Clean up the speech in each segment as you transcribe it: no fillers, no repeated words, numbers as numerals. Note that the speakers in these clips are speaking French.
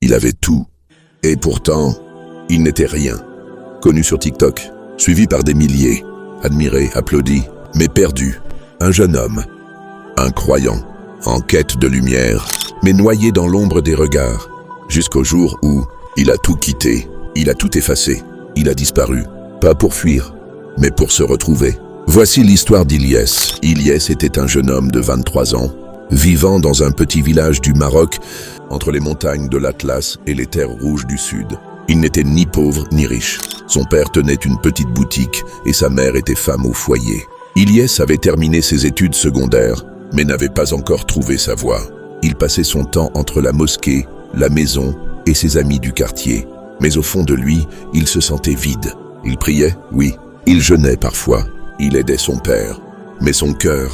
Il avait tout. Et pourtant, il n'était rien. Connu sur TikTok, suivi par des milliers, admiré, applaudi, mais perdu. Un jeune homme, un croyant, en quête de lumière, mais noyé dans l'ombre des regards, jusqu'au jour où il a tout quitté, il a tout effacé, il a disparu, pas pour fuir, mais pour se retrouver. Voici l'histoire d'Ilyes. Ilyes était un jeune homme de 23 ans, vivant dans un petit village du Maroc, entre les montagnes de l'Atlas et les terres rouges du sud. Il n'était ni pauvre ni riche. Son père tenait une petite boutique et sa mère était femme au foyer. Ilyes avait terminé ses études secondaires, mais n'avait pas encore trouvé sa voie. Il passait son temps entre la mosquée, la maison et ses amis du quartier. Mais au fond de lui, il se sentait vide. Il priait, oui. Il jeûnait parfois. Il aidait son père. Mais son cœur,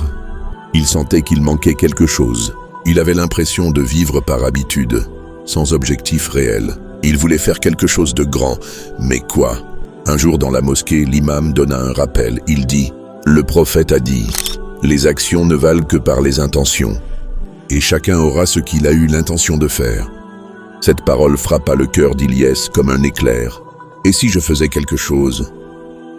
il sentait qu'il manquait quelque chose. Il avait l'impression de vivre par habitude, sans objectif réel. Il voulait faire quelque chose de grand, mais quoi? Un jour dans la mosquée, l'imam donna un rappel. Il dit « Le prophète a dit, les actions ne valent que par les intentions, et chacun aura ce qu'il a eu l'intention de faire. » Cette parole frappa le cœur d'Ilyes comme un éclair. « Et si je faisais quelque chose,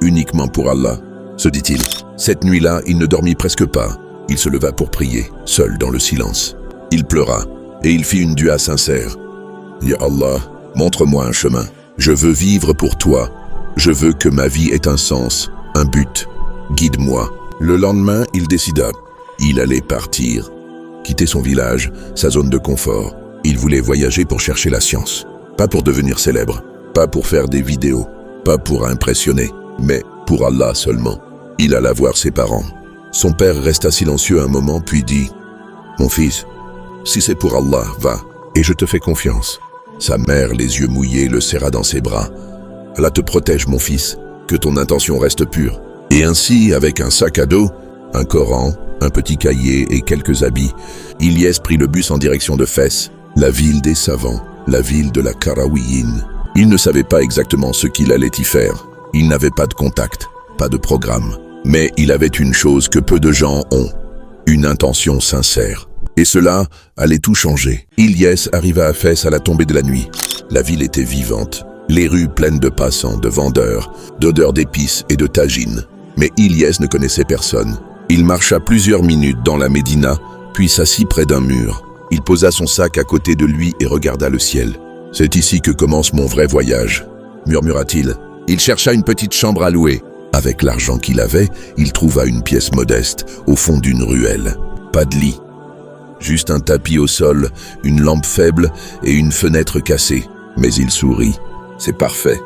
uniquement pour Allah ?» se dit-il. Cette nuit-là, il ne dormit presque pas. Il se leva pour prier, seul dans le silence. Il pleura, et il fit une dua sincère. « Ya Allah, montre-moi un chemin. Je veux vivre pour toi. Je veux que ma vie ait un sens, un but. Guide-moi. » Le lendemain, il décida. Il allait partir, quitter son village, sa zone de confort. Il voulait voyager pour chercher la science. Pas pour devenir célèbre, pas pour faire des vidéos, pas pour impressionner, mais pour Allah seulement. Il alla voir ses parents. Son père resta silencieux un moment, puis dit « Mon fils, si c'est pour Allah, va, et je te fais confiance. » Sa mère, les yeux mouillés, le serra dans ses bras. « Allah te protège, mon fils, que ton intention reste pure. » Et ainsi, avec un sac à dos, un Coran, un petit cahier et quelques habits, Ilyes prit le bus en direction de Fès, la ville des savants, la ville de la Karaouiyine. Il ne savait pas exactement ce qu'il allait y faire. Il n'avait pas de contact, pas de programme. Mais il avait une chose que peu de gens ont, une intention sincère. Et cela allait tout changer. Ilyes arriva à Fès à la tombée de la nuit. La ville était vivante, les rues pleines de passants, de vendeurs, d'odeurs d'épices et de tagines. Mais Ilyes ne connaissait personne. Il marcha plusieurs minutes dans la médina, puis s'assit près d'un mur. Il posa son sac à côté de lui et regarda le ciel. « C'est ici que commence mon vrai voyage », murmura-t-il. Il chercha une petite chambre à louer. Avec l'argent qu'il avait, il trouva une pièce modeste, au fond d'une ruelle. Pas de lit. Juste un tapis au sol, une lampe faible et une fenêtre cassée. Mais il sourit. « C'est parfait »,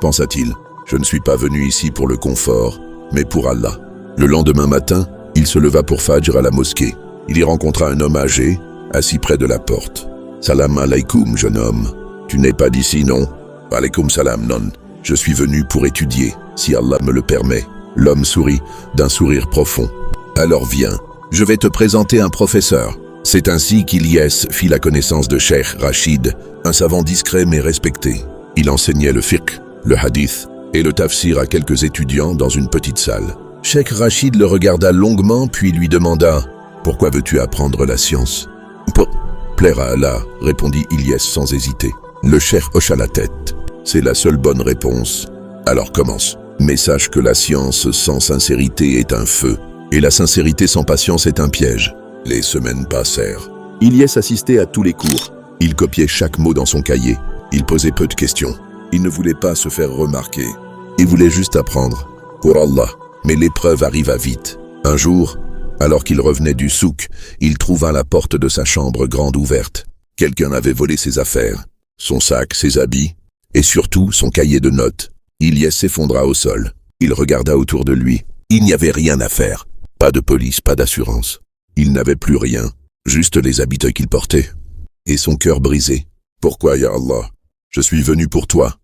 pensa-t-il. « Je ne suis pas venu ici pour le confort, mais pour Allah. » Le lendemain matin, il se leva pour Fajr à la mosquée. Il y rencontra un homme âgé, assis près de la porte. « Salam alaykoum, jeune homme. Tu n'es pas d'ici, non ?»« Alaykoum salam, non. Je suis venu pour étudier, si Allah me le permet. » L'homme sourit, d'un sourire profond. « Alors viens, je vais te présenter un professeur. » C'est ainsi qu'Ilyes fit la connaissance de Cheikh Rachid, un savant discret mais respecté. Il enseignait le fiqh, le hadith et le tafsir à quelques étudiants dans une petite salle. Cheikh Rachid le regarda longuement puis lui demanda « Pourquoi veux-tu apprendre la science ?»« Pour plaire à Allah » répondit Ilyes sans hésiter. Le cheikh hocha la tête. « C'est la seule bonne réponse. Alors commence. Mais sache que la science sans sincérité est un feu, et la sincérité sans patience est un piège. » Les semaines passèrent. Ilyes assistait à tous les cours. Il copiait chaque mot dans son cahier. Il posait peu de questions. Il ne voulait pas se faire remarquer. Il voulait juste apprendre. Pour Allah. Mais l'épreuve arriva vite. Un jour, alors qu'il revenait du souk, il trouva la porte de sa chambre grande ouverte. Quelqu'un avait volé ses affaires, son sac, ses habits, et surtout son cahier de notes. Ilyes s'effondra au sol. Il regarda autour de lui. Il n'y avait rien à faire. Pas de police, pas d'assurance. Il n'avait plus rien, juste les habits qu'il portait. Et son cœur brisé. « Pourquoi, ya Allah? Je suis venu pour toi, »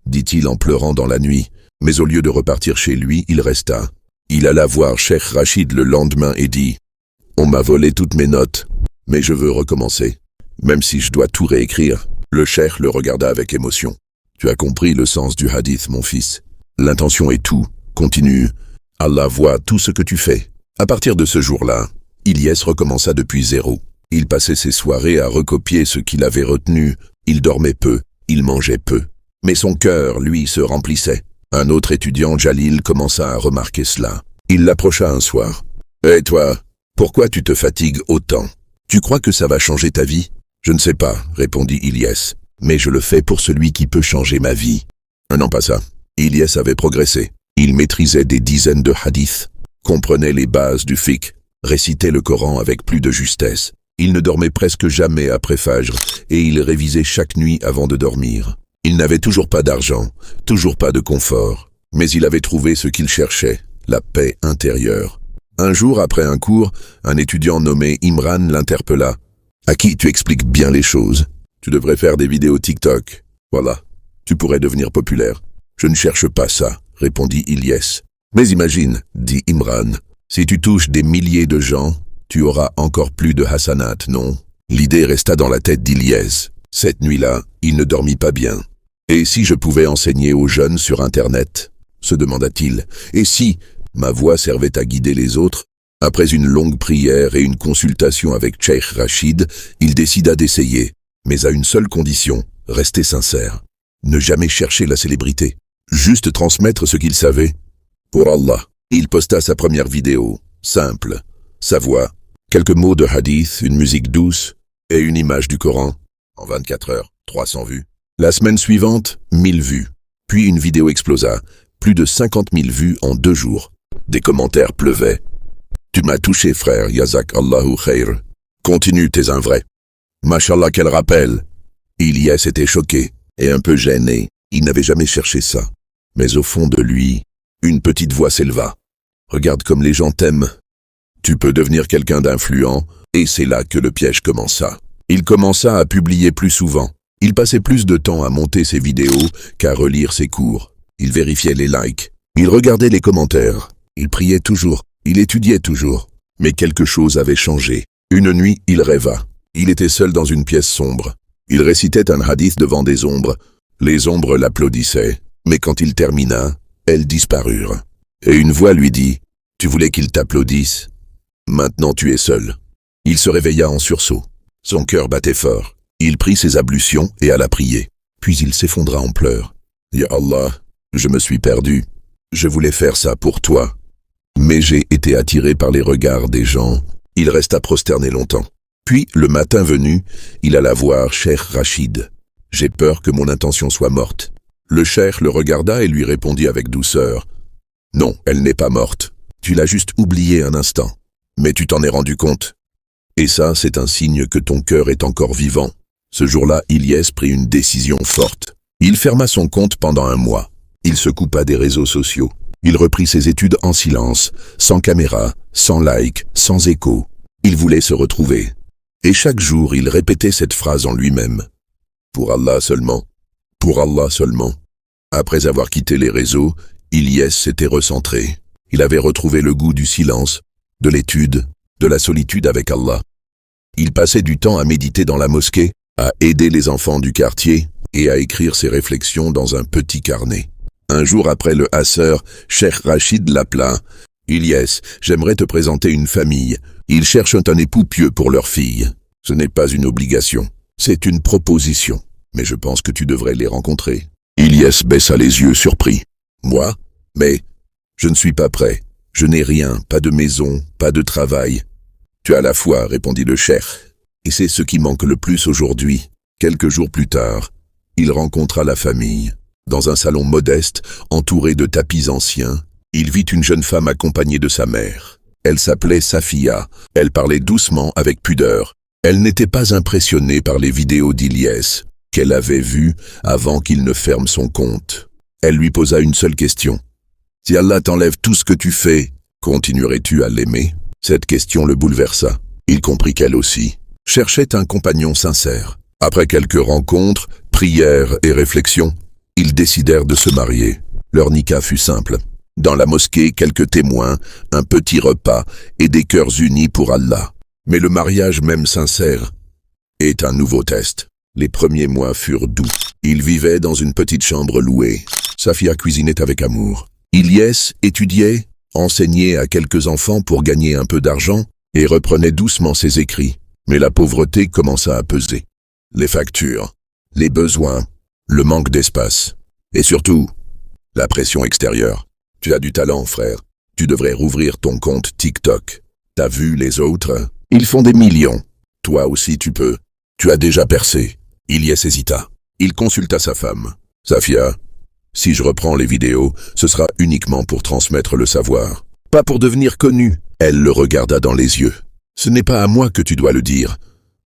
dit-il en pleurant dans la nuit. Mais au lieu de repartir chez lui, il resta. Il alla voir Cheikh Rachid le lendemain et dit « On m'a volé toutes mes notes, mais je veux recommencer, même si je dois tout réécrire. » Le cheikh le regarda avec émotion. « Tu as compris le sens du hadith, mon fils. L'intention est tout. Continue. Allah voit tout ce que tu fais. » À partir de ce jour-là, Ilyes recommença depuis zéro. Il passait ses soirées à recopier ce qu'il avait retenu, Il dormait peu, il mangeait peu. Mais son cœur, lui, se remplissait. Un autre étudiant, Jalil, commença à remarquer cela. Il l'approcha un soir. « Hé toi, pourquoi tu te fatigues autant? Tu crois que ça va changer ta vie ?»« Je ne sais pas, répondit Ilyes, mais je le fais pour celui qui peut changer ma vie. » Un an passa. Ilyes avait progressé. Il maîtrisait des dizaines de hadiths, comprenait les bases du fiqh, récitait le Coran avec plus de justesse. Il ne dormait presque jamais après Fajr et il révisait chaque nuit avant de dormir. Il n'avait toujours pas d'argent, toujours pas de confort, mais il avait trouvé ce qu'il cherchait, la paix intérieure. Un jour, après un cours, un étudiant nommé Imran l'interpella. « À qui tu expliques bien les choses? Tu devrais faire des vidéos TikTok. Voilà, tu pourrais devenir populaire. »« Je ne cherche pas ça, » répondit Ilyes. « Mais imagine, dit Imran, si tu touches des milliers de gens, tu auras encore plus de hasanat, non ?» L'idée resta dans la tête d'Ilyes. Cette nuit-là, il ne dormit pas bien. « Et si je pouvais enseigner aux jeunes sur Internet ?» se demanda-t-il. « Et si ma voix servait à guider les autres ?» Après une longue prière et une consultation avec Cheikh Rachid, il décida d'essayer, mais à une seule condition, rester sincère. Ne jamais chercher la célébrité, juste transmettre ce qu'il savait. Pour Allah, il posta sa première vidéo, simple, sa voix, quelques mots de hadith, une musique douce et une image du Coran. En 24 heures, 300 vues. La semaine suivante, 1000 vues. Puis une vidéo explosa, plus de 50 000 vues en 2 jours. Des commentaires pleuvaient. « Tu m'as touché, frère, Yazak Allahu Khair. Continue, t'es un vrai. » Mashallah, quel rappel. Ilyes était choqué et un peu gêné. Il n'avait jamais cherché ça. Mais au fond de lui, une petite voix s'éleva. « Regarde comme les gens t'aiment. Tu peux devenir quelqu'un d'influent. » Et c'est là que le piège commença. Il commença à publier plus souvent. Il passait plus de temps à monter ses vidéos qu'à relire ses cours. Il vérifiait les likes. Il regardait les commentaires. Il priait toujours. Il étudiait toujours. Mais quelque chose avait changé. Une nuit, il rêva. Il était seul dans une pièce sombre. Il récitait un hadith devant des ombres. Les ombres l'applaudissaient. Mais quand il termina, elles disparurent. Et une voix lui dit « Tu voulais qu'ils t'applaudissent? Maintenant tu es seul. » Il se réveilla en sursaut. Son cœur battait fort. Il prit ses ablutions et alla prier. Puis il s'effondra en pleurs. « Ya Allah, je me suis perdu. Je voulais faire ça pour toi. Mais j'ai été attiré par les regards des gens. » Il resta prosterné longtemps. Puis, le matin venu, il alla voir Cheikh Rachid. « J'ai peur que mon intention soit morte. » Le cheikh le regarda et lui répondit avec douceur. « Non, elle n'est pas morte. Tu l'as juste oubliée un instant. Mais tu t'en es rendu compte. Et ça, c'est un signe que ton cœur est encore vivant. » Ce jour-là, Ilyes prit une décision forte. Il ferma son compte pendant 1 mois. Il se coupa des réseaux sociaux. Il reprit ses études en silence, sans caméra, sans like, sans écho. Il voulait se retrouver. Et chaque jour, il répétait cette phrase en lui-même. « Pour Allah seulement. Pour Allah seulement. » Après avoir quitté les réseaux, Ilyes s'était recentré. Il avait retrouvé le goût du silence, de l'étude, de la solitude avec Allah. Il passait du temps à méditer dans la mosquée, à aider les enfants du quartier et à écrire ses réflexions dans un petit carnet. Un jour après le Asr, Cheikh Rachid l'appela. « Ilyes, j'aimerais te présenter une famille. Ils cherchent un époux pieux pour leur fille. Ce n'est pas une obligation, c'est une proposition. Mais je pense que tu devrais les rencontrer. » Ilyes baissa les yeux surpris. « Moi? Mais je ne suis pas prêt. Je n'ai rien, pas de maison, pas de travail. »« Tu as la foi, répondit le cheikh. Et c'est ce qui manque le plus aujourd'hui. » Quelques jours plus tard, il rencontra la famille. Dans un salon modeste, entouré de tapis anciens, il vit une jeune femme accompagnée de sa mère. Elle s'appelait Safia. Elle parlait doucement avec pudeur. Elle n'était pas impressionnée par les vidéos d'Ilyes qu'elle avait vues avant qu'il ne ferme son compte. Elle lui posa une seule question. « Si Allah t'enlève tout ce que tu fais, continuerais-tu à l'aimer ?» Cette question le bouleversa. Il comprit qu'elle aussi cherchait un compagnon sincère. Après quelques rencontres, prières et réflexions, ils décidèrent de se marier. Leur nikah fut simple. Dans la mosquée, quelques témoins, un petit repas et des cœurs unis pour Allah. Mais le mariage même sincère est un nouveau test. Les premiers mois furent doux. Ils vivaient dans une petite chambre louée. Safia cuisinait avec amour. Ilyes étudiait, enseignait à quelques enfants pour gagner un peu d'argent et reprenait doucement ses écrits. Mais la pauvreté commença à peser. Les factures, les besoins, le manque d'espace, et surtout, la pression extérieure. Tu as du talent, frère. Tu devrais rouvrir ton compte TikTok. T'as vu les autres? Ils font des millions. Toi aussi tu peux. Tu as déjà percé. Ilyes hésita. Il consulta sa femme. Safia, si je reprends les vidéos, ce sera uniquement pour transmettre le savoir. Pas pour devenir connu. Elle le regarda dans les yeux. Ce n'est pas à moi que tu dois le dire,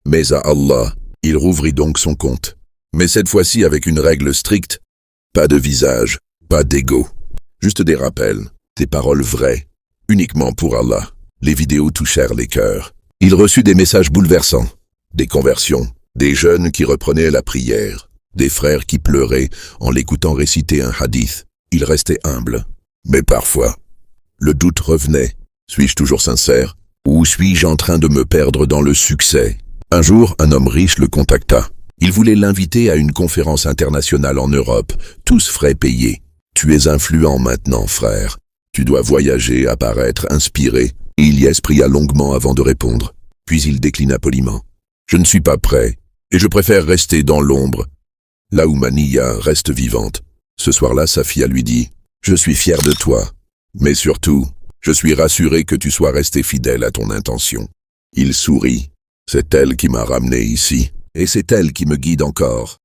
mais à Allah. Il rouvrit donc son compte. Mais cette fois-ci avec une règle stricte. Pas de visage, pas d'ego. Juste des rappels, des paroles vraies, uniquement pour Allah. Les vidéos touchèrent les cœurs. Il reçut des messages bouleversants, des conversions, des jeunes qui reprenaient la prière, des frères qui pleuraient en l'écoutant réciter un hadith. Il restait humble. Mais parfois, le doute revenait. Suis-je toujours sincère? Ou suis-je en train de me perdre dans le succès? Un jour, un homme riche le contacta. Il voulait l'inviter à une conférence internationale en Europe, tous frais payés. Tu es influent maintenant, frère. Tu dois voyager, apparaître, inspirer. Ilyes pria longuement avant de répondre. Puis il déclina poliment. Je ne suis pas prêt, et je préfère rester dans l'ombre, là où ma Nia reste vivante. Ce soir-là, Safia lui dit, je suis fier de toi, mais surtout, je suis rassuré que tu sois resté fidèle à ton intention. Il sourit. C'est elle qui m'a ramené ici, et c'est elle qui me guide encore.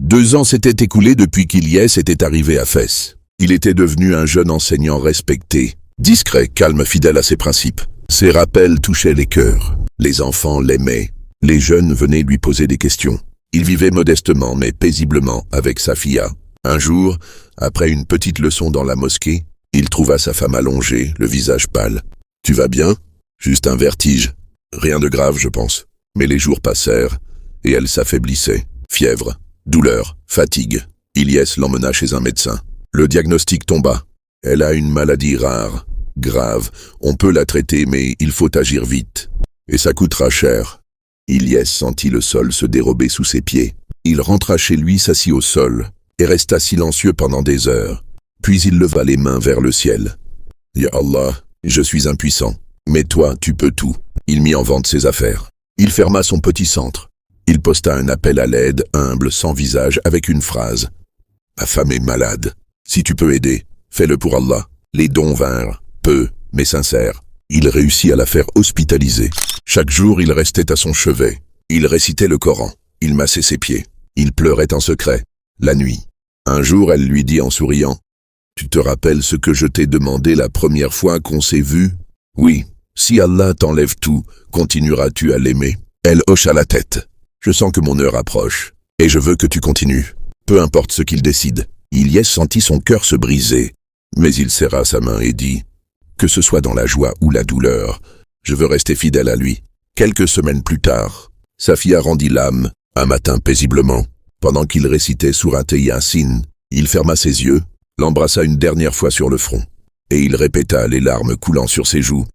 2 ans s'étaient écoulés depuis qu'Ilyes était arrivé à Fès. Il était devenu un jeune enseignant respecté, discret, calme, fidèle à ses principes. Ses rappels touchaient les cœurs. Les enfants l'aimaient. Les jeunes venaient lui poser des questions. Il vivait modestement mais paisiblement avec Safia. Un jour, après une petite leçon dans la mosquée, il trouva sa femme allongée, le visage pâle. « Tu vas bien ?»« Juste un vertige. Rien de grave, je pense. » Mais les jours passèrent, et elle s'affaiblissait. Fièvre, douleur, fatigue. Ilyes l'emmena chez un médecin. Le diagnostic tomba. Elle a une maladie rare, grave. On peut la traiter, mais il faut agir vite. Et ça coûtera cher. Ilyes sentit le sol se dérober sous ses pieds. Il rentra chez lui, s'assit au sol, et resta silencieux pendant des heures. Puis il leva les mains vers le ciel. « Ya Allah, je suis impuissant, mais toi, tu peux tout. » Il mit en vente ses affaires. Il ferma son petit centre. Il posta un appel à l'aide, humble, sans visage, avec une phrase. « Ma femme est malade. Si tu peux aider, fais-le pour Allah. » Les dons vinrent, peu, mais sincères. Il réussit à la faire hospitaliser. Chaque jour, il restait à son chevet. Il récitait le Coran. Il massait ses pieds. Il pleurait en secret. La nuit. Un jour, elle lui dit en souriant, « Tu te rappelles ce que je t'ai demandé la première fois qu'on s'est vu? Oui. Si Allah t'enlève tout, continueras-tu à l'aimer? » Elle hocha la tête. « Je sens que mon heure approche, et je veux que tu continues. Peu importe ce qu'il décide. » Ilyes sentit son cœur se briser, mais il serra sa main et dit, « Que ce soit dans la joie ou la douleur, je veux rester fidèle à lui. » Quelques semaines plus tard, Safia rendit l'âme, un matin paisiblement. Pendant qu'il récitait Sourate Yasin, il ferma ses yeux, l'embrassa une dernière fois sur le front, et il répéta, les larmes coulant sur ses joues.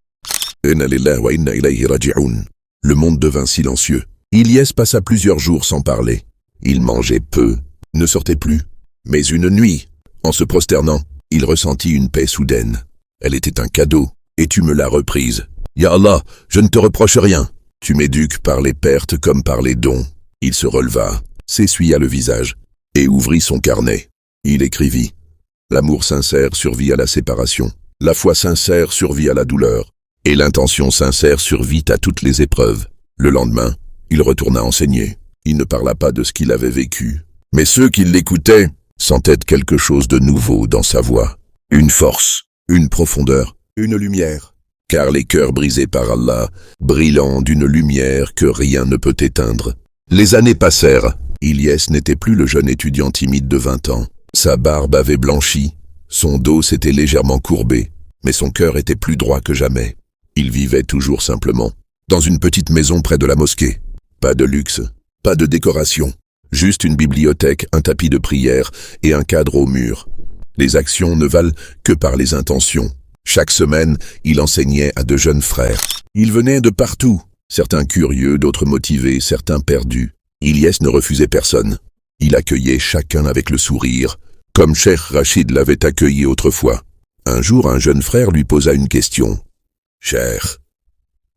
Inna lillahi wa inna ilayhi raji'un. Le monde devint silencieux. Ilyes passa plusieurs jours sans parler. Il mangeait peu, ne sortait plus. Mais une nuit, en se prosternant, il ressentit une paix soudaine. Elle était un cadeau, et tu me l'as reprise. Ya Allah, je ne te reproche rien. Tu m'éduques par les pertes comme par les dons. Il se releva, s'essuya le visage, et ouvrit son carnet. Il écrivit. L'amour sincère survit à la séparation. La foi sincère survit à la douleur. Et l'intention sincère survit à toutes les épreuves. Le lendemain, il retourna enseigner. Il ne parla pas de ce qu'il avait vécu. Mais ceux qui l'écoutaient sentaient quelque chose de nouveau dans sa voix. Une force, une profondeur, une lumière. Car les cœurs brisés par Allah, brillants d'une lumière que rien ne peut éteindre. Les années passèrent. Ilyes n'était plus le jeune étudiant timide de 20 ans. Sa barbe avait blanchi, son dos s'était légèrement courbé, mais son cœur était plus droit que jamais. Il vivait toujours simplement, dans une petite maison près de la mosquée. Pas de luxe, pas de décoration, juste une bibliothèque, un tapis de prière et un cadre au mur. Les actions ne valent que par les intentions. Chaque semaine, il enseignait à de jeunes frères. Ils venaient de partout, certains curieux, d'autres motivés, certains perdus. Ilyes ne refusait personne. Il accueillait chacun avec le sourire, comme Cheikh Rachid l'avait accueilli autrefois. Un jour, un jeune frère lui posa une question. « Cheikh,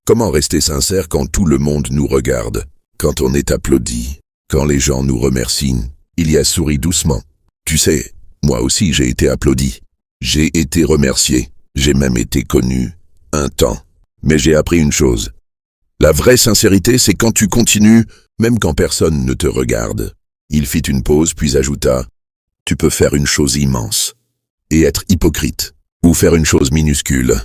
comment rester sincère quand tout le monde nous regarde, quand on est applaudi, Quand les gens nous remercient, Ilyes sourit doucement. Tu sais, moi aussi j'ai été applaudi. J'ai été remercié. J'ai même été connu. Un temps. Mais j'ai appris une chose. La vraie sincérité, c'est quand tu continues, même quand personne ne te regarde. Il fit une pause puis ajouta « Tu peux faire une chose immense et être hypocrite, ou faire une chose minuscule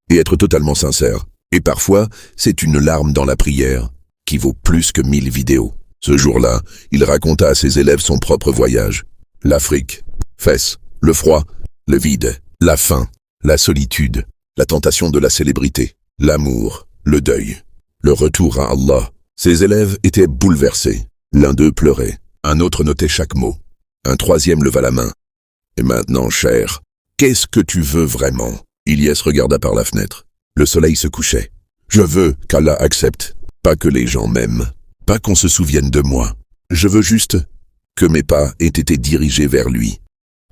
et être totalement sincère. Et parfois, c'est une larme dans la prière qui vaut plus que 1000 vidéos. » Ce jour-là, il raconta à ses élèves son propre voyage. L'Afrique, Fès, le froid, le vide, la faim, la solitude, la tentation de la célébrité, l'amour, le deuil, le retour à Allah. Ses élèves étaient bouleversés. L'un d'eux pleurait, un autre notait chaque mot, un troisième leva la main. « Et maintenant, cher, qu'est-ce que tu veux vraiment ?» Ilyes regarda par la fenêtre. Le soleil se couchait. « Je veux qu'Allah accepte, pas que les gens m'aiment, pas qu'on se souvienne de moi. Je veux juste que mes pas aient été dirigés vers lui. »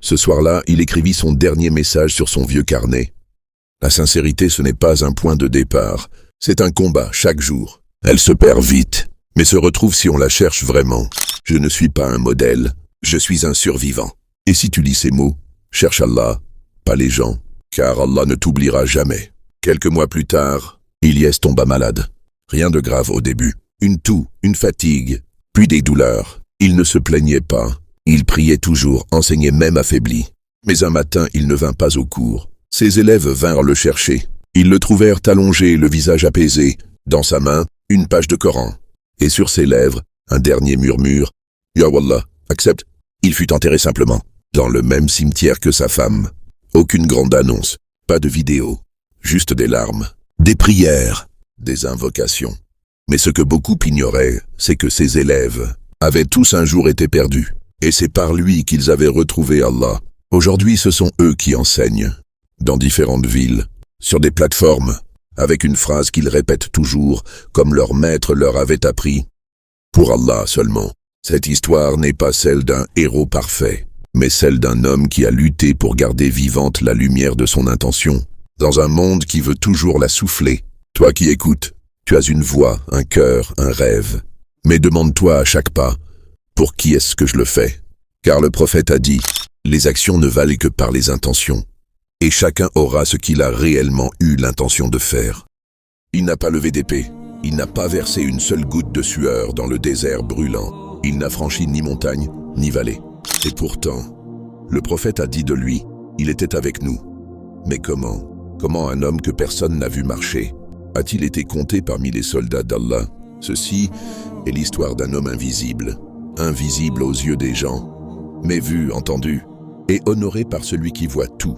Ce soir-là, il écrivit son dernier message sur son vieux carnet. La sincérité, ce n'est pas un point de départ, c'est un combat chaque jour. Elle se perd vite, mais se retrouve si on la cherche vraiment. Je ne suis pas un modèle, je suis un survivant. Et si tu lis ces mots, cherche Allah, pas les gens, car Allah ne t'oubliera jamais. Quelques mois plus tard, Ilyes tomba malade. Rien de grave au début. Une toux, une fatigue, puis des douleurs. Il ne se plaignait pas. Il priait toujours, enseignait même affaibli. Mais un matin, il ne vint pas au cours. Ses élèves vinrent le chercher. Ils le trouvèrent allongé, le visage apaisé. Dans sa main, une page de Coran. Et sur ses lèvres, un dernier murmure. « Ya Wallah, accepte !» Il fut enterré simplement, dans le même cimetière que sa femme. Aucune grande annonce, pas de vidéo, juste des larmes, des prières, des invocations. Mais ce que beaucoup ignoraient, c'est que ses élèves avaient tous un jour été perdus. Et c'est par lui qu'ils avaient retrouvé Allah. Aujourd'hui, ce sont eux qui enseignent, dans différentes villes, sur des plateformes, avec une phrase qu'ils répètent toujours, comme leur maître leur avait appris. Pour Allah seulement, cette histoire n'est pas celle d'un héros parfait, mais celle d'un homme qui a lutté pour garder vivante la lumière de son intention, dans un monde qui veut toujours la souffler. Toi qui écoutes, tu as une voix, un cœur, un rêve. Mais demande-toi à chaque pas, pour qui est-ce que je le fais? Car le prophète a dit, les actions ne valent que par les intentions, et chacun aura ce qu'il a réellement eu l'intention de faire. Il n'a pas levé d'épée, il n'a pas versé une seule goutte de sueur dans le désert brûlant, il n'a franchi ni montagne, ni vallée. Et pourtant, le prophète a dit de lui, il était avec nous. Mais comment? Comment un homme que personne n'a vu marcher a-t-il été compté parmi les soldats d'Allah? Ceci est l'histoire d'un homme invisible, invisible aux yeux des gens, mais vu, entendu, et honoré par celui qui voit tout.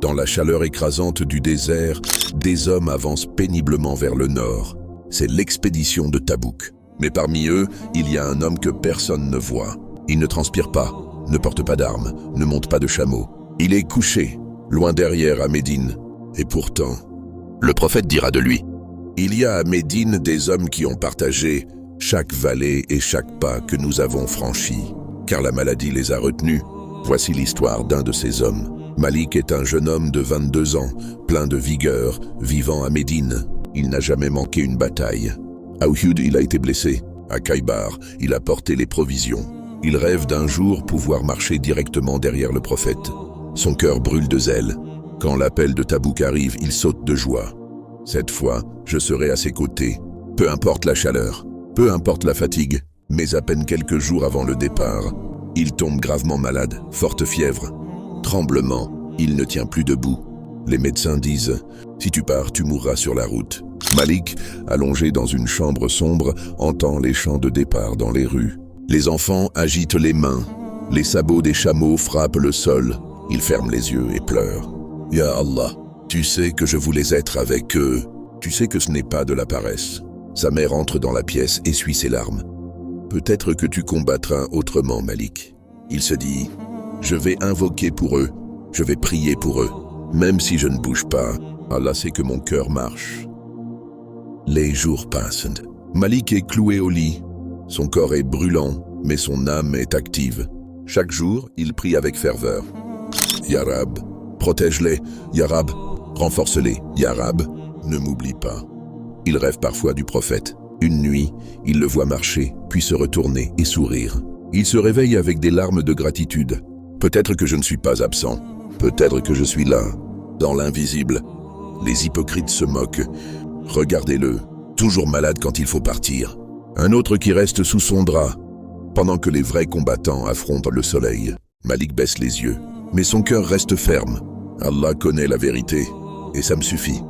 Dans la chaleur écrasante du désert, des hommes avancent péniblement vers le nord. C'est l'expédition de Tabouk. Mais parmi eux, il y a un homme que personne ne voit. Il ne transpire pas, ne porte pas d'armes, ne monte pas de chameau. Il est couché, loin derrière à Médine. Et pourtant, le prophète dira de lui, « Il y a à Médine des hommes qui ont partagé chaque vallée et chaque pas que nous avons franchi, car la maladie les a retenus. » Voici l'histoire d'un de ces hommes. Malik est un jeune homme de 22 ans, plein de vigueur, vivant à Médine. Il n'a jamais manqué une bataille. À Uhud, il a été blessé. À Khaybar, il a porté les provisions. Il rêve d'un jour pouvoir marcher directement derrière le prophète. Son cœur brûle de zèle. Quand l'appel de Tabouk arrive, il saute de joie. Cette fois, je serai à ses côtés. Peu importe la chaleur, peu importe la fatigue, mais à peine quelques jours avant le départ, il tombe gravement malade, forte fièvre. Tremblement, il ne tient plus debout. Les médecins disent « Si tu pars, tu mourras sur la route ». Malik, allongé dans une chambre sombre, entend les chants de départ dans les rues. Les enfants agitent les mains. Les sabots des chameaux frappent le sol. Il ferme les yeux et pleure. « Ya Allah, tu sais que je voulais être avec eux. Tu sais que ce n'est pas de la paresse. » Sa mère entre dans la pièce, essuie ses larmes. « Peut-être que tu combattras autrement, Malik. » Il se dit « Je vais invoquer pour eux. Je vais prier pour eux. Même si je ne bouge pas, Allah sait que mon cœur marche. » Les jours passent. Malik est cloué au lit. Son corps est brûlant, mais son âme est active. Chaque jour, il prie avec ferveur. « Ya Rab, protège-les. Ya Rab, renforce-les. Ya Rab, ne m'oublie pas. » Il rêve parfois du prophète. Une nuit, il le voit marcher, puis se retourner et sourire. Il se réveille avec des larmes de gratitude. Peut-être que je ne suis pas absent. Peut-être que je suis là, dans l'invisible. Les hypocrites se moquent. Regardez-le, toujours malade quand il faut partir. Un autre qui reste sous son drap, pendant que les vrais combattants affrontent le soleil. Malik baisse les yeux, mais son cœur reste ferme. Allah connaît la vérité, et ça me suffit.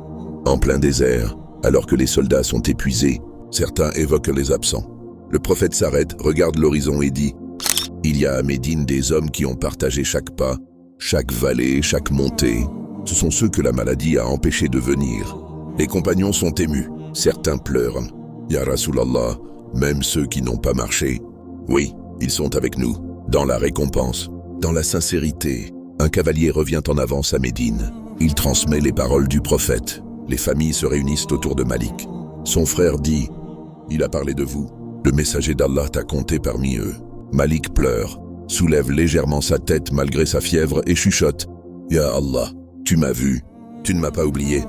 En plein désert, alors que les soldats sont épuisés, certains évoquent les absents. Le prophète s'arrête, regarde l'horizon et dit « Il y a à Médine des hommes qui ont partagé chaque pas, chaque vallée, chaque montée. Ce sont ceux que la maladie a empêchés de venir. » Les compagnons sont émus, certains pleurent. « Ya Rasulallah, même ceux qui n'ont pas marché. » Oui, ils sont avec nous, dans la récompense, dans la sincérité. Un cavalier revient en avance à Médine. Il transmet les paroles du prophète. Les familles se réunissent autour de Malik. Son frère dit « Il a parlé de vous. Le messager d'Allah t'a compté parmi eux. » Malik pleure, soulève légèrement sa tête malgré sa fièvre et chuchote « Ya Allah, tu m'as vu, tu ne m'as pas oublié. »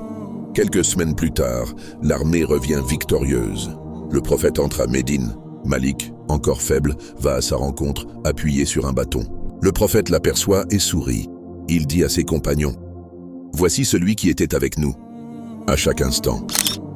Quelques semaines plus tard, l'armée revient victorieuse. Le prophète entre à Médine. Malik, encore faible, va à sa rencontre, appuyé sur un bâton. Le prophète l'aperçoit et sourit. Il dit à ses compagnons « Voici celui qui était avec nous. » À chaque instant,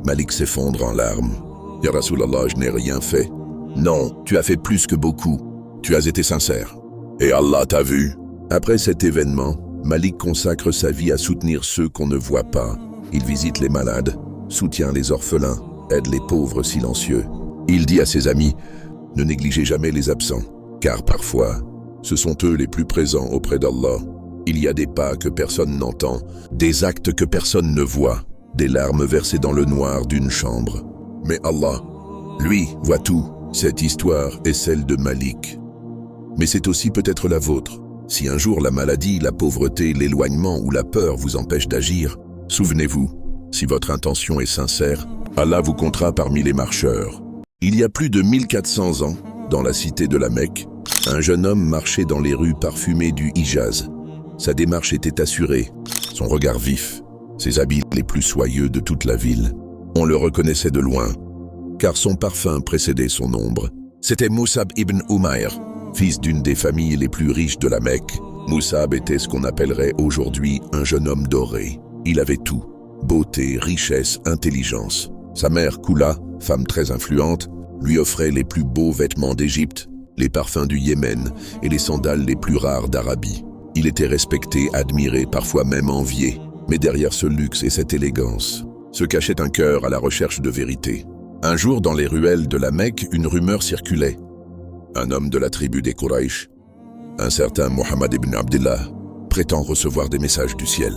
Malik s'effondre en larmes. « Ya Rasulallah, je n'ai rien fait. » « Non, tu as fait plus que beaucoup. Tu as été sincère. Et Allah t'a vu. » Après cet événement, Malik consacre sa vie à soutenir ceux qu'on ne voit pas. Il visite les malades, soutient les orphelins, aide les pauvres silencieux. Il dit à ses amis « Ne négligez jamais les absents, car parfois, ce sont eux les plus présents auprès d'Allah. Il y a des pas que personne n'entend, des actes que personne ne voit, des larmes versées dans le noir d'une chambre. Mais Allah, lui, voit tout. Cette histoire est celle de Malik. Mais c'est aussi peut-être la vôtre. Si un jour la maladie, la pauvreté, l'éloignement ou la peur vous empêchent d'agir, souvenez-vous, si votre intention est sincère, Allah vous comptera parmi les marcheurs. Il y a plus de 1400 ans, dans la cité de la Mecque, un jeune homme marchait dans les rues parfumées du Hijaz. Sa démarche était assurée, son regard vif, ses habits les plus soyeux de toute la ville. On le reconnaissait de loin, car son parfum précédait son ombre. C'était Musab ibn Umayr, fils d'une des familles les plus riches de la Mecque. Musab était ce qu'on appellerait aujourd'hui un jeune homme doré. Il avait tout, beauté, richesse, intelligence. Sa mère Koula, femme très influente, lui offrait les plus beaux vêtements d'Égypte, les parfums du Yémen et les sandales les plus rares d'Arabie. Il était respecté, admiré, parfois même envié. Mais derrière ce luxe et cette élégance, se cachait un cœur à la recherche de vérité. Un jour, dans les ruelles de la Mecque, une rumeur circulait. Un homme de la tribu des Quraysh, un certain Mohammed ibn Abdillah, prétend recevoir des messages du ciel.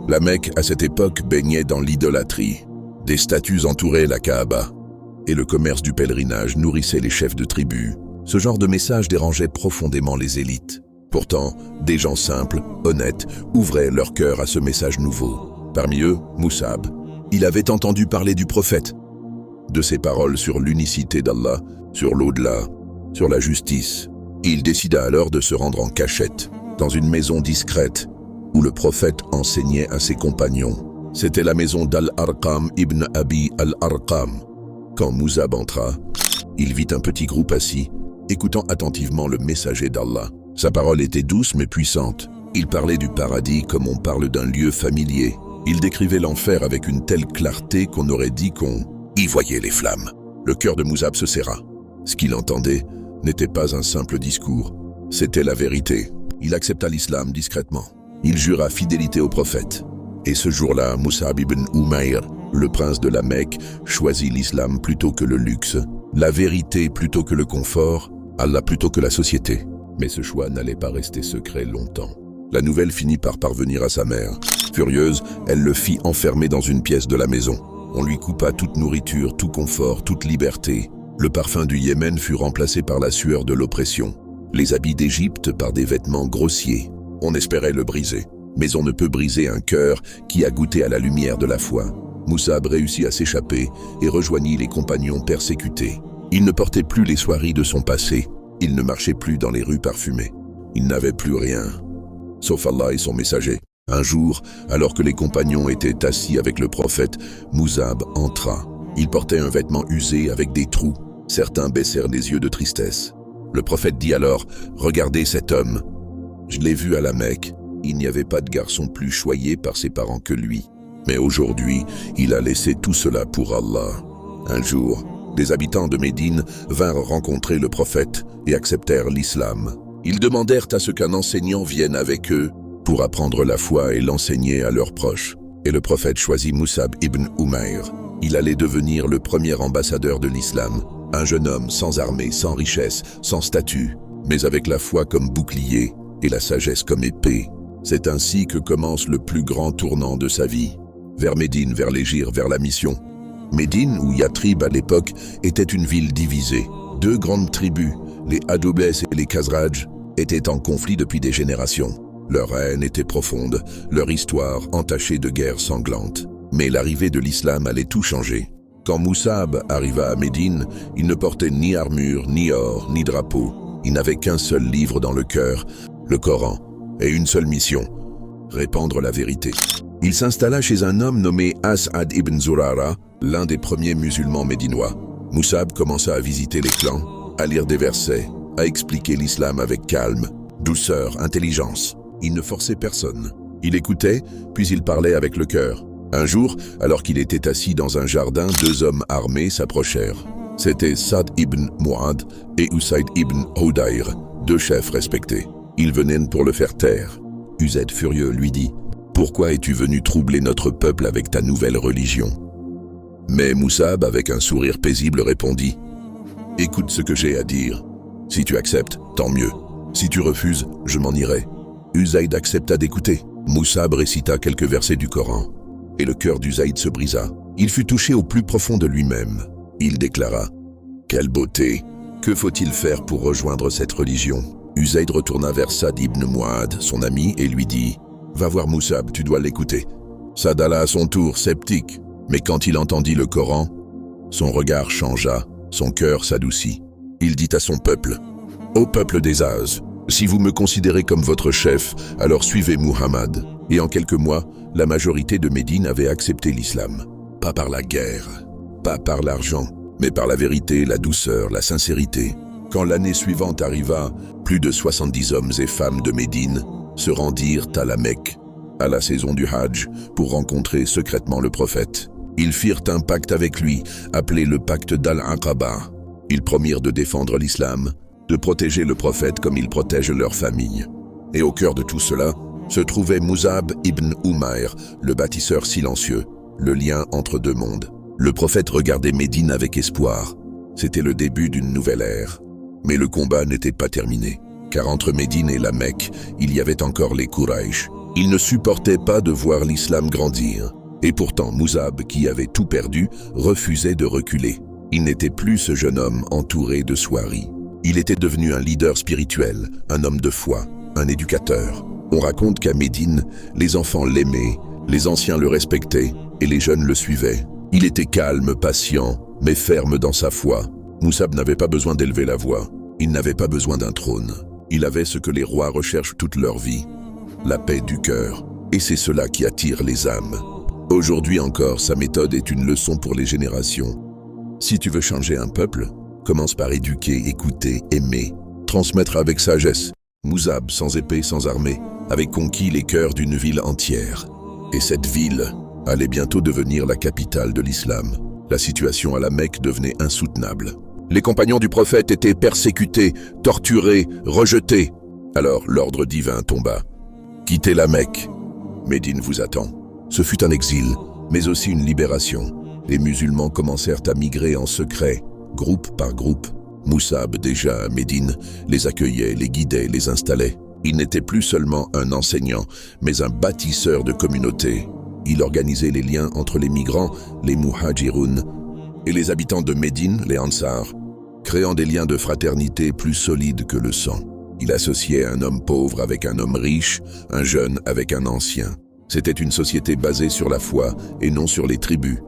La Mecque, à cette époque, baignait dans l'idolâtrie. Des statues entouraient la Kaaba, et le commerce du pèlerinage nourrissait les chefs de tribu. Ce genre de message dérangeait profondément les élites. Pourtant, des gens simples, honnêtes, ouvraient leur cœur à ce message nouveau. Parmi eux, Musab. Il avait entendu parler du prophète, de ses paroles sur l'unicité d'Allah, sur l'au-delà, sur la justice. Il décida alors de se rendre en cachette, dans une maison discrète, où le prophète enseignait à ses compagnons. C'était la maison d'Al-Arqam ibn Abi Al-Arqam. Quand Musab entra, il vit un petit groupe assis, écoutant attentivement le messager d'Allah. Sa parole était douce mais puissante. Il parlait du paradis comme on parle d'un lieu familier. Il décrivait l'enfer avec une telle clarté qu'on aurait dit qu'on y voyait les flammes. Le cœur de Musab se serra. Ce qu'il entendait n'était pas un simple discours, c'était la vérité. Il accepta l'islam discrètement. Il jura fidélité au prophète. Et ce jour-là, Musab ibn Umayr, le prince de la Mecque, choisit l'islam plutôt que le luxe, la vérité plutôt que le confort, Allah plutôt que la société. Mais ce choix n'allait pas rester secret longtemps. La nouvelle finit par parvenir à sa mère. Furieuse, elle le fit enfermer dans une pièce de la maison. On lui coupa toute nourriture, tout confort, toute liberté. Le parfum du Yémen fut remplacé par la sueur de l'oppression. Les habits d'Égypte par des vêtements grossiers. On espérait le briser. Mais on ne peut briser un cœur qui a goûté à la lumière de la foi. Musab réussit à s'échapper et rejoignit les compagnons persécutés. Il ne portait plus les soieries de son passé. Il ne marchait plus dans les rues parfumées. Il n'avait plus rien, sauf Allah et son messager. Un jour, alors que les compagnons étaient assis avec le prophète, Musab entra. Il portait un vêtement usé avec des trous. Certains baissèrent les yeux de tristesse. Le prophète dit alors, « Regardez cet homme. Je l'ai vu à la Mecque. Il n'y avait pas de garçon plus choyé par ses parents que lui. Mais aujourd'hui, il a laissé tout cela pour Allah. » Un jour, des habitants de Médine vinrent rencontrer le prophète et acceptèrent l'islam. Ils demandèrent à ce qu'un enseignant vienne avec eux pour apprendre la foi et l'enseigner à leurs proches. Et le prophète choisit Mus'ab ibn Umayr. Il allait devenir le premier ambassadeur de l'islam, un jeune homme sans armée, sans richesse, sans statut, mais avec la foi comme bouclier et la sagesse comme épée. C'est ainsi que commence le plus grand tournant de sa vie. Vers Médine, vers l'Hégire, vers la mission. Médine, ou Yatrib à l'époque, était une ville divisée. Deux grandes tribus, les Adoubes et les Khazraj, étaient en conflit depuis des générations. Leur haine était profonde, leur histoire entachée de guerres sanglantes. Mais l'arrivée de l'islam allait tout changer. Quand Mus'ab arriva à Médine, il ne portait ni armure, ni or, ni drapeau. Il n'avait qu'un seul livre dans le cœur, le Coran, et une seule mission, répandre la vérité. Il s'installa chez un homme nommé As'ad ibn Zurara, l'un des premiers musulmans médinois. Mus'ab commença à visiter les clans, à lire des versets, à expliquer l'islam avec calme, douceur, intelligence. Il ne forçait personne. Il écoutait, puis il parlait avec le cœur. Un jour, alors qu'il était assis dans un jardin, deux hommes armés s'approchèrent. C'étaient Sa'd ibn Mu'ad et Usayd ibn Hudayr, deux chefs respectés. Ils venaient pour le faire taire. Usayd, furieux, lui dit « Pourquoi es-tu venu troubler notre peuple avec ta nouvelle religion ?» Mais Mus'ab, avec un sourire paisible, répondit « Écoute ce que j'ai à dire. Si tu acceptes, tant mieux. Si tu refuses, je m'en irai. » Usayd accepta d'écouter. Mus'ab récita quelques versets du Coran. Et le cœur d'Usayd se brisa. Il fut touché au plus profond de lui-même. Il déclara « Quelle beauté! Que faut-il faire pour rejoindre cette religion ?» Usayd retourna vers Sa'd ibn Mu'ad, son ami, et lui dit « Va voir Mus'ab, tu dois l'écouter. » Sa'd alla à son tour, sceptique. Mais quand il entendit le Coran, son regard changea, son cœur s'adoucit. Il dit à son peuple « Ô peuple des Az, si vous me considérez comme votre chef, alors suivez Muhammad. » Et en quelques mois, la majorité de Médine avait accepté l'islam. Pas par la guerre, pas par l'argent, mais par la vérité, la douceur, la sincérité. Quand l'année suivante arriva, plus de 70 hommes et femmes de Médine se rendirent à la Mecque, à la saison du Hajj, pour rencontrer secrètement le prophète. Ils firent un pacte avec lui, appelé le pacte d'Al-Aqaba. Ils promirent de défendre l'islam, de protéger le prophète comme ils protègent leur famille. Et au cœur de tout cela, se trouvait Mus'ab ibn Umayr, le bâtisseur silencieux, le lien entre deux mondes. Le prophète regardait Médine avec espoir. C'était le début d'une nouvelle ère. Mais le combat n'était pas terminé, car entre Médine et la Mecque, il y avait encore les Quraysh. Ils ne supportaient pas de voir l'islam grandir. Et pourtant, Mus'ab, qui avait tout perdu, refusait de reculer. Il n'était plus ce jeune homme entouré de soieries. Il était devenu un leader spirituel, un homme de foi, un éducateur. On raconte qu'à Médine, les enfants l'aimaient, les anciens le respectaient et les jeunes le suivaient. Il était calme, patient, mais ferme dans sa foi. Mus'ab n'avait pas besoin d'élever la voix. Il n'avait pas besoin d'un trône. Il avait ce que les rois recherchent toute leur vie, la paix du cœur. Et c'est cela qui attire les âmes. Aujourd'hui encore, sa méthode est une leçon pour les générations. Si tu veux changer un peuple, commence par éduquer, écouter, aimer, transmettre avec sagesse. Mus'ab, sans épée, sans armée, avait conquis les cœurs d'une ville entière. Et cette ville allait bientôt devenir la capitale de l'islam. La situation à la Mecque devenait insoutenable. Les compagnons du prophète étaient persécutés, torturés, rejetés. Alors l'ordre divin tomba. Quittez la Mecque. Médine vous attend. Ce fut un exil, mais aussi une libération. Les musulmans commencèrent à migrer en secret, groupe par groupe. Mus'ab, déjà à Médine, les accueillait, les guidait, les installait. Il n'était plus seulement un enseignant, mais un bâtisseur de communautés. Il organisait les liens entre les migrants, les muhajiroun, et les habitants de Médine, les Ansar, créant des liens de fraternité plus solides que le sang. Il associait un homme pauvre avec un homme riche, un jeune avec un ancien. C'était une société basée sur la foi et non sur les tribus.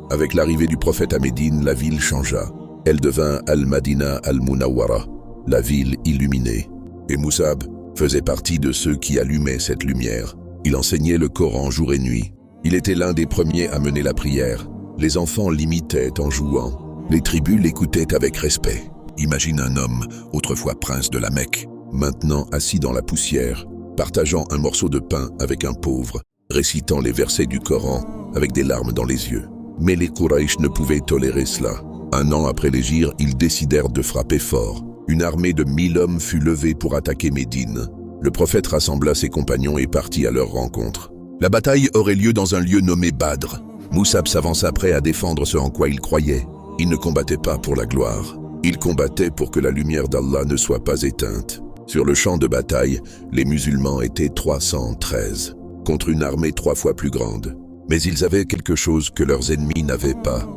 Avec l'arrivée du prophète à Médine, la ville changea. Elle devint Al-Madina Al-Munawwara, la ville illuminée. Et Mus'ab faisait partie de ceux qui allumaient cette lumière. Il enseignait le Coran jour et nuit. Il était l'un des premiers à mener la prière. Les enfants l'imitaient en jouant. Les tribus l'écoutaient avec respect. Imagine un homme, autrefois prince de la Mecque, maintenant assis dans la poussière, partageant un morceau de pain avec un pauvre, récitant les versets du Coran avec des larmes dans les yeux. Mais les Quraysh ne pouvaient tolérer cela. Un an après l'hégire, ils décidèrent de frapper fort. Une armée de 1000 hommes fut levée pour attaquer Médine. Le prophète rassembla ses compagnons et partit à leur rencontre. La bataille aurait lieu dans un lieu nommé Badr. Mus'ab s'avança prêt à défendre ce en quoi il croyait. Il ne combattait pas pour la gloire. Il combattait pour que la lumière d'Allah ne soit pas éteinte. Sur le champ de bataille, les musulmans étaient 313, contre une armée 3 fois plus grande. Mais ils avaient quelque chose que leurs ennemis n'avaient pas.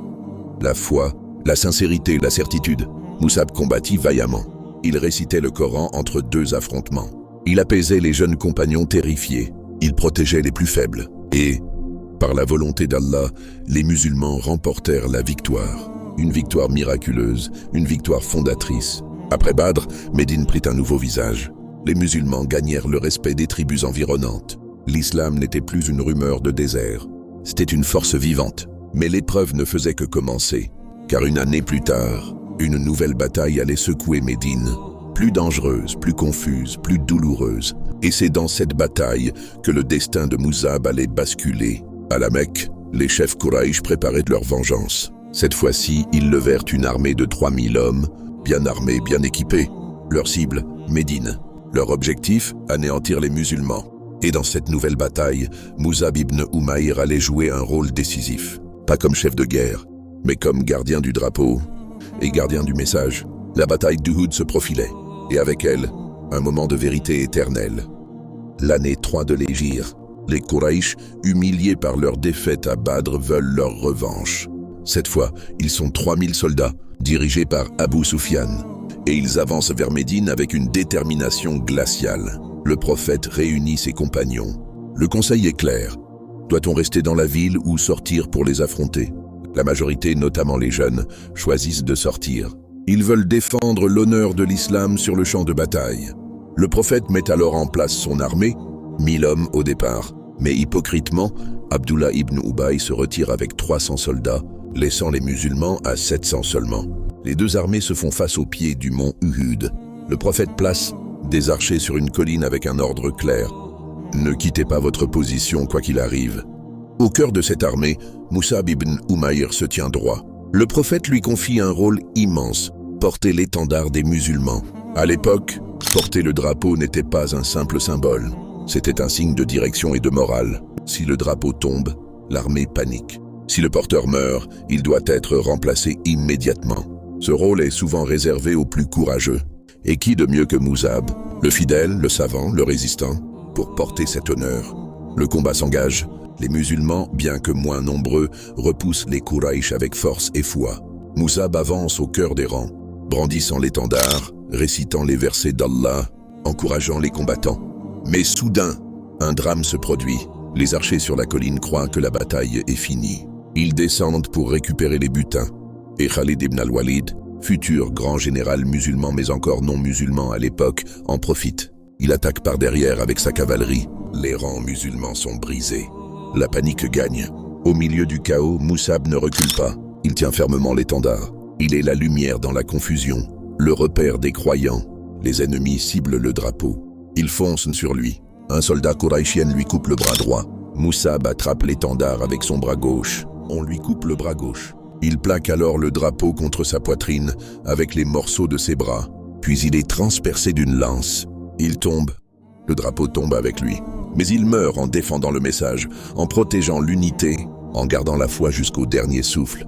La foi, la sincérité, la certitude. Mus'ab combattit vaillamment. Il récitait le Coran entre 2 affrontements. Il apaisait les jeunes compagnons terrifiés. Il protégeait les plus faibles. Et, par la volonté d'Allah, les musulmans remportèrent la victoire. Une victoire miraculeuse, une victoire fondatrice. Après Badr, Médine prit un nouveau visage. Les musulmans gagnèrent le respect des tribus environnantes. L'islam n'était plus une rumeur de désert. C'était une force vivante. Mais l'épreuve ne faisait que commencer. Car une année plus tard, une nouvelle bataille allait secouer Médine. Plus dangereuse, plus confuse, plus douloureuse. Et c'est dans cette bataille que le destin de Mus'ab allait basculer. À la Mecque, les chefs Quraysh préparaient leur vengeance. Cette fois-ci, ils levèrent une armée de 3000 hommes, bien armés, bien équipés. Leur cible, Médine. Leur objectif, anéantir les musulmans. Et dans cette nouvelle bataille, Mus'ab ibn Umayr allait jouer un rôle décisif. Pas comme chef de guerre, mais comme gardien du drapeau et gardien du message. La bataille d'Uhud se profilait, et avec elle, un moment de vérité éternelle. L'année 3 de l'hégire, les Quraysh, humiliés par leur défaite à Badr, veulent leur revanche. Cette fois, ils sont 3000 soldats, dirigés par Abu Sufyan, et ils avancent vers Médine avec une détermination glaciale. Le prophète réunit ses compagnons. Le conseil est clair. Doit-on rester dans la ville ou sortir pour les affronter? La majorité, notamment les jeunes, choisissent de sortir. Ils veulent défendre l'honneur de l'islam sur le champ de bataille. Le prophète met alors en place son armée, 1000 hommes au départ. Mais hypocritement, Abdullah ibn Ubay se retire avec 300 soldats, laissant les musulmans à 700 seulement. Les 2 armées se font face au pied du mont Uhud. Le prophète place des archers sur une colline avec un ordre clair. Ne quittez pas votre position quoi qu'il arrive. Au cœur de cette armée, Mus'ab ibn Umayr se tient droit. Le prophète lui confie un rôle immense, porter l'étendard des musulmans. À l'époque, porter le drapeau n'était pas un simple symbole. C'était un signe de direction et de morale. Si le drapeau tombe, l'armée panique. Si le porteur meurt, il doit être remplacé immédiatement. Ce rôle est souvent réservé aux plus courageux. Et qui de mieux que Mus'ab, le fidèle, le savant, le résistant, pour porter cet honneur? Le combat s'engage. Les musulmans, bien que moins nombreux, repoussent les Quraysh avec force et foi. Mus'ab avance au cœur des rangs, brandissant l'étendard, récitant les versets d'Allah, encourageant les combattants. Mais soudain, un drame se produit. Les archers sur la colline croient que la bataille est finie. Ils descendent pour récupérer les butins. Et Khalid ibn al-Walid, futur grand général musulman mais encore non musulman à l'époque, en profite. Il attaque par derrière avec sa cavalerie. Les rangs musulmans sont brisés. La panique gagne. Au milieu du chaos, Mus'ab ne recule pas. Il tient fermement l'étendard. Il est la lumière dans la confusion, le repère des croyants. Les ennemis ciblent le drapeau. Ils foncent sur lui. Un soldat quraishien lui coupe le bras droit. Mus'ab attrape l'étendard avec son bras gauche. On lui coupe le bras gauche. Il plaque alors le drapeau contre sa poitrine avec les morceaux de ses bras. Puis il est transpercé d'une lance. Il tombe. Le drapeau tombe avec lui. Mais il meurt en défendant le message, en protégeant l'unité, en gardant la foi jusqu'au dernier souffle.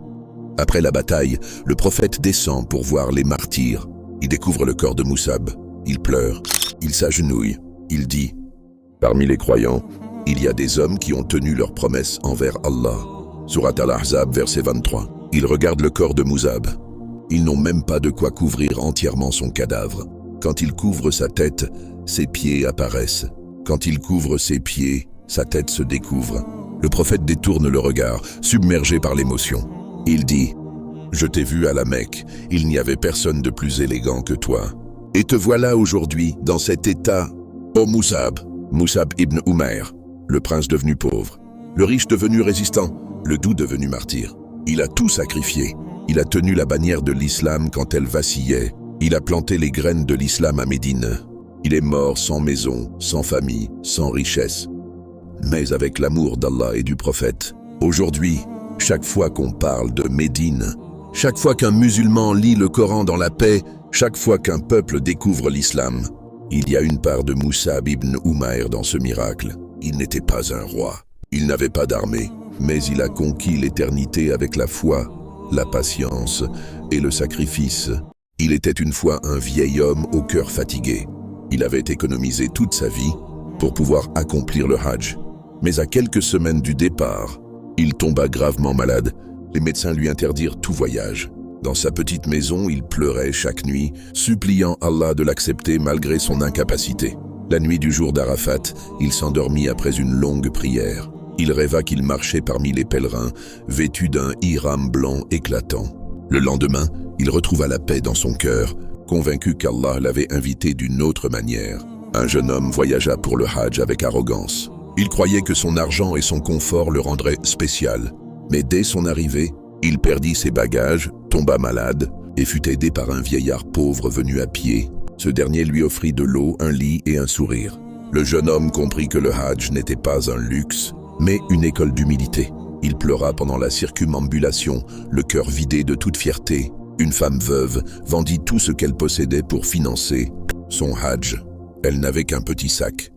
Après la bataille, le prophète descend pour voir les martyrs. Il découvre le corps de Mus'ab. Il pleure. Il s'agenouille. Il dit « Parmi les croyants, il y a des hommes qui ont tenu leurs promesses envers Allah. » Surat Al-Ahzab, verset 23. Il regarde le corps de Mus'ab. Ils n'ont même pas de quoi couvrir entièrement son cadavre. Quand il couvre sa tête, ses pieds apparaissent. Quand il couvre ses pieds, sa tête se découvre. Le prophète détourne le regard, submergé par l'émotion. Il dit « Je t'ai vu à la Mecque, il n'y avait personne de plus élégant que toi. Et te voilà aujourd'hui, dans cet état, ô Mus'ab, Mus'ab ibn Umayr, le prince devenu pauvre, le riche devenu résistant, le doux devenu martyr. Il a tout sacrifié. Il a tenu la bannière de l'islam quand elle vacillait. Il a planté les graines de l'islam à Médine. Il est mort sans maison, sans famille, sans richesse. Mais avec l'amour d'Allah et du prophète. Aujourd'hui, chaque fois qu'on parle de Médine, chaque fois qu'un musulman lit le Coran dans la paix, chaque fois qu'un peuple découvre l'islam, il y a une part de Moussab ibn Umair dans ce miracle. Il n'était pas un roi, il n'avait pas d'armée, mais il a conquis l'éternité avec la foi, la patience et le sacrifice. Il était une fois un vieil homme au cœur fatigué. Il avait économisé toute sa vie pour pouvoir accomplir le Hajj. Mais à quelques semaines du départ, il tomba gravement malade. Les médecins lui interdirent tout voyage. Dans sa petite maison, il pleurait chaque nuit, suppliant Allah de l'accepter malgré son incapacité. La nuit du jour d'Arafat, il s'endormit après une longue prière. Il rêva qu'il marchait parmi les pèlerins, vêtu d'un ihram blanc éclatant. Le lendemain, il retrouva la paix dans son cœur, convaincu qu'Allah l'avait invité d'une autre manière. Un jeune homme voyagea pour le Hajj avec arrogance. Il croyait que son argent et son confort le rendraient spécial. Mais dès son arrivée, il perdit ses bagages, tomba malade et fut aidé par un vieillard pauvre venu à pied. Ce dernier lui offrit de l'eau, un lit et un sourire. Le jeune homme comprit que le Hajj n'était pas un luxe, mais une école d'humilité. Il pleura pendant la circumambulation, le cœur vidé de toute fierté. Une femme veuve vendit tout ce qu'elle possédait pour financer son Hajj. Elle n'avait qu'un petit sac,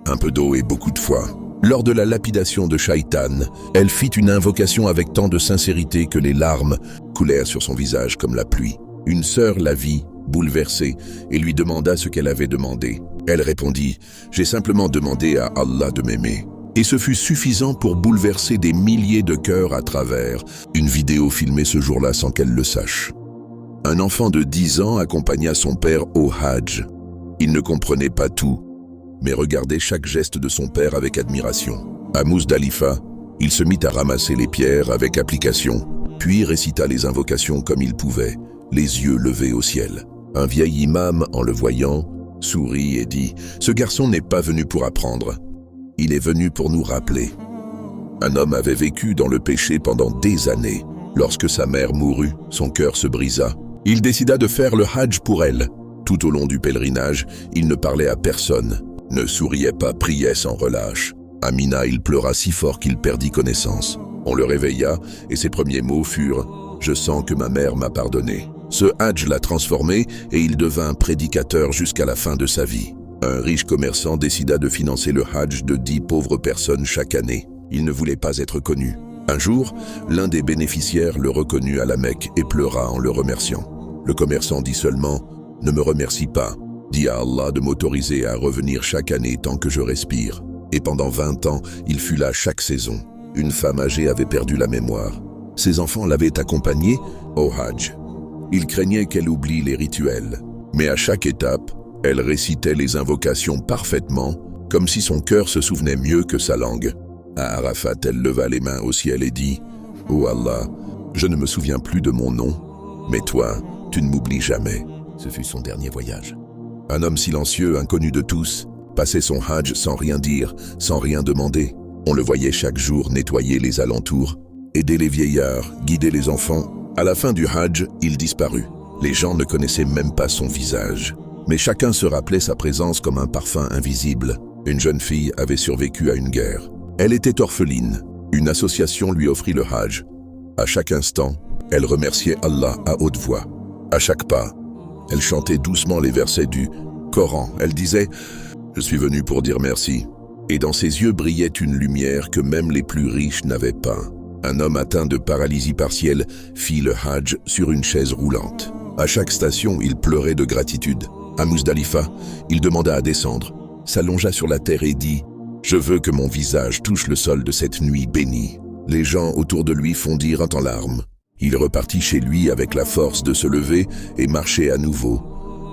un peu d'eau et beaucoup de foi. Lors de la lapidation de Shaitan, elle fit une invocation avec tant de sincérité que les larmes coulèrent sur son visage comme la pluie. Une sœur la vit, bouleversée, et lui demanda ce qu'elle avait demandé. Elle répondit « J'ai simplement demandé à Allah de m'aimer ». Et ce fut suffisant pour bouleverser des milliers de cœurs à travers une vidéo filmée ce jour-là sans qu'elle le sache. Un enfant de 10 ans accompagna son père au Hajj. Il ne comprenait pas tout, mais regardait chaque geste de son père avec admiration. À Muzdalifa, il se mit à ramasser les pierres avec application, puis récita les invocations comme il pouvait, les yeux levés au ciel. Un vieil imam, en le voyant, sourit et dit « Ce garçon n'est pas venu pour apprendre, il est venu pour nous rappeler. » Un homme avait vécu dans le péché pendant des années. Lorsque sa mère mourut, son cœur se brisa. Il décida de faire le Hajj pour elle. Tout au long du pèlerinage, il ne parlait à personne, ne souriait pas, priait sans relâche. À Mina, il pleura si fort qu'il perdit connaissance. On le réveilla et ses premiers mots furent « Je sens que ma mère m'a pardonné ». Ce Hajj l'a transformé et il devint prédicateur jusqu'à la fin de sa vie. Un riche commerçant décida de financer le Hajj de 10 pauvres personnes chaque année. Il ne voulait pas être connu. Un jour, l'un des bénéficiaires le reconnut à la Mecque et pleura en le remerciant. Le commerçant dit seulement « Ne me remercie pas, dis à Allah de m'autoriser à revenir chaque année tant que je respire. » Et pendant 20 ans, il fut là chaque saison. Une femme âgée avait perdu la mémoire. Ses enfants l'avaient accompagnée au Hajj. Il craignait qu'elle oublie les rituels. Mais à chaque étape, elle récitait les invocations parfaitement, comme si son cœur se souvenait mieux que sa langue. À Arafat, elle leva les mains au ciel et dit « Oh Allah, je ne me souviens plus de mon nom, mais toi, tu ne m'oublies jamais. » Ce fut son dernier voyage. Un homme silencieux, inconnu de tous, passait son Hajj sans rien dire, sans rien demander. On le voyait chaque jour nettoyer les alentours, aider les vieillards, guider les enfants. À la fin du Hajj, il disparut. Les gens ne connaissaient même pas son visage. Mais chacun se rappelait sa présence comme un parfum invisible. Une jeune fille avait survécu à une guerre. Elle était orpheline. Une association lui offrit le Hajj. À chaque instant, elle remerciait Allah à haute voix. À chaque pas, elle chantait doucement les versets du Coran. Elle disait « Je suis venu pour dire merci ». Et dans ses yeux brillait une lumière que même les plus riches n'avaient pas. Un homme atteint de paralysie partielle fit le Hajj sur une chaise roulante. À chaque station, il pleurait de gratitude. À Muzdalifa, il demanda à descendre, s'allongea sur la terre et dit « Je veux que mon visage touche le sol de cette nuit bénie ». Les gens autour de lui fondirent en larmes. Il repartit chez lui avec la force de se lever et marcher à nouveau,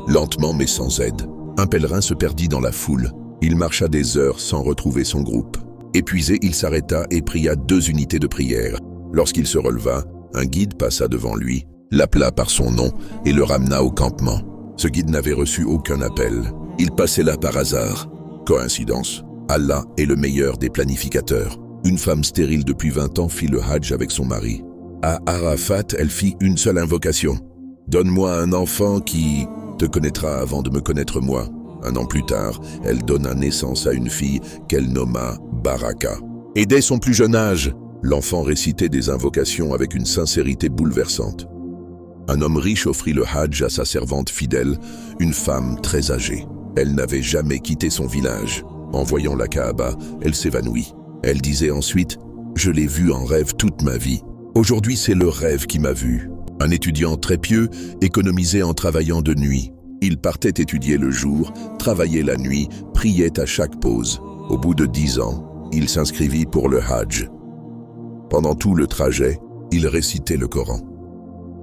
lentement mais sans aide. Un pèlerin se perdit dans la foule. Il marcha des heures sans retrouver son groupe. Épuisé, il s'arrêta et pria 2 unités de prière. Lorsqu'il se releva, un guide passa devant lui, l'appela par son nom et le ramena au campement. Ce guide n'avait reçu aucun appel. Il passait là par hasard. Coïncidence. Allah est le meilleur des planificateurs. Une femme stérile depuis 20 ans fit le Hajj avec son mari. À Arafat, elle fit une seule invocation. « Donne-moi un enfant qui te connaîtra avant de me connaître moi. » Un an plus tard, elle donna naissance à une fille qu'elle nomma Baraka. Et dès son plus jeune âge, l'enfant récitait des invocations avec une sincérité bouleversante. Un homme riche offrit le Hajj à sa servante fidèle, une femme très âgée. Elle n'avait jamais quitté son village. En voyant la Kaaba, elle s'évanouit. Elle disait ensuite « Je l'ai vu en rêve toute ma vie. Aujourd'hui, c'est le rêve qui m'a vu. » Un étudiant très pieux économisait en travaillant de nuit. Il partait étudier le jour, travaillait la nuit, priait à chaque pause. Au bout de 10 ans, il s'inscrivit pour le Hajj. Pendant tout le trajet, il récitait le Coran.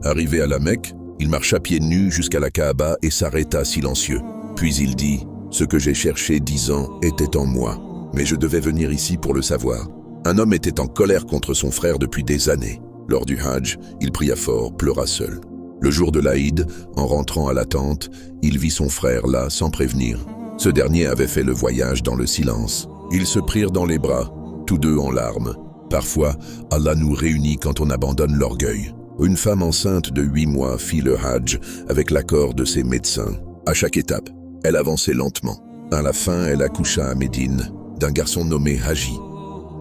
Arrivé à la Mecque, il marcha pieds nus jusqu'à la Kaaba et s'arrêta silencieux. Puis il dit « Ce que j'ai cherché 10 ans était en moi, mais je devais venir ici pour le savoir. » Un homme était en colère contre son frère depuis des années. Lors du Hajj, il pria fort, pleura seul. Le jour de l'Aïd, en rentrant à la tente, il vit son frère là sans prévenir. Ce dernier avait fait le voyage dans le silence. Ils se prirent dans les bras, tous deux en larmes. Parfois, Allah nous réunit quand on abandonne l'orgueil. Une femme enceinte de 8 mois fit le Hajj avec l'accord de ses médecins. À chaque étape, elle avançait lentement. À la fin, elle accoucha à Médine d'un garçon nommé Haji.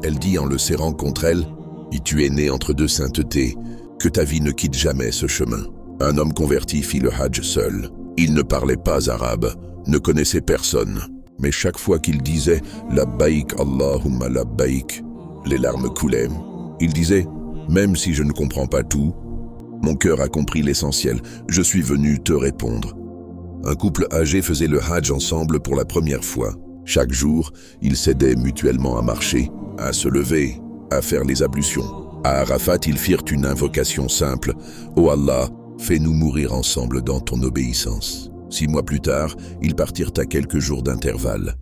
Elle dit en le serrant contre elle « Et tu es né entre deux saintetés, que ta vie ne quitte jamais ce chemin. » Un homme converti fit le Hajj seul. Il ne parlait pas arabe, ne connaissait personne. Mais chaque fois qu'il disait « Labbaik Allahumma labbaik », les larmes coulaient. Il disait « Même si je ne comprends pas tout, mon cœur a compris l'essentiel, je suis venu te répondre. » Un couple âgé faisait le Hajj ensemble pour la première fois. Chaque jour, ils s'aidaient mutuellement à marcher, à se lever, à faire les ablutions. À Arafat, ils firent une invocation simple. « Ô Allah, fais-nous mourir ensemble dans ton obéissance. » 6 mois plus tard, ils partirent à quelques jours d'intervalle.